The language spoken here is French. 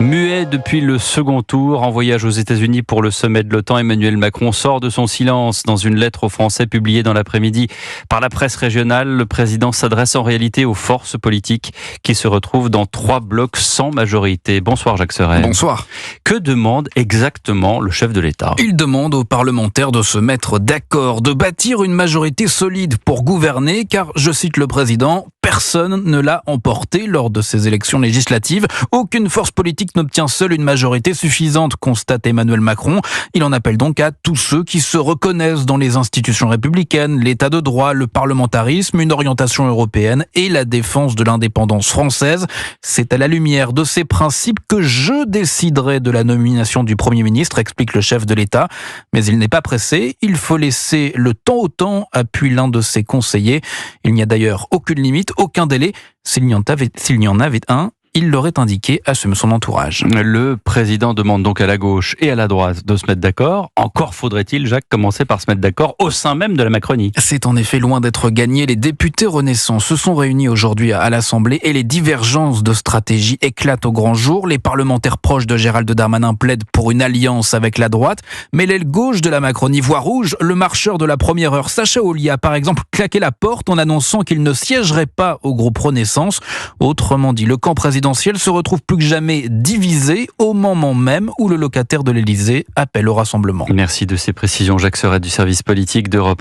Muet depuis le second tour, en voyage aux États-Unis pour le sommet de l'OTAN, Emmanuel Macron sort de son silence. Dans une lettre aux Français publiée dans l'après-midi par la presse régionale, le président s'adresse en réalité aux forces politiques qui se retrouvent dans 3 blocs sans majorité. Bonsoir Jacques Serret. Bonsoir. Que demande exactement le chef de l'État ? Il demande aux parlementaires de se mettre d'accord, de bâtir une majorité solide pour gouverner, car, je cite le président, personne ne l'a emporté lors de ces élections législatives. Aucune force politique n'obtient seule une majorité suffisante, constate Emmanuel Macron. Il en appelle donc à tous ceux qui se reconnaissent dans les institutions républicaines, l'état de droit, le parlementarisme, une orientation européenne et la défense de l'indépendance française. C'est à la lumière de ces principes que je déciderai de la nomination du Premier ministre, explique le chef de l'État. Mais il n'est pas pressé, il faut laisser le temps au temps, appuie l'un de ses conseillers. Il n'y a d'ailleurs aucune limite, aucun délai. S'il y en avait un, il l'aurait indiqué à son entourage. Le président demande donc à la gauche et à la droite de se mettre d'accord. Encore faudrait-il, Jacques, commencer par se mettre d'accord au sein même de la Macronie. C'est en effet loin d'être gagné. Les députés Renaissance se sont réunis aujourd'hui à l'Assemblée et les divergences de stratégie éclatent au grand jour. Les parlementaires proches de Gérald Darmanin plaident pour une alliance avec la droite, mais l'aile gauche de la Macronie voit rouge. Le marcheur de la première heure, Sacha Hollier, a par exemple claqué la porte en annonçant qu'il ne siégerait pas au groupe Renaissance. Autrement dit, le camp présidentiel se retrouve plus que jamais divisé au moment même où le locataire de l'Élysée appelle au rassemblement. Merci de ces précisions, Jacques Serret du service politique d'Europe 1.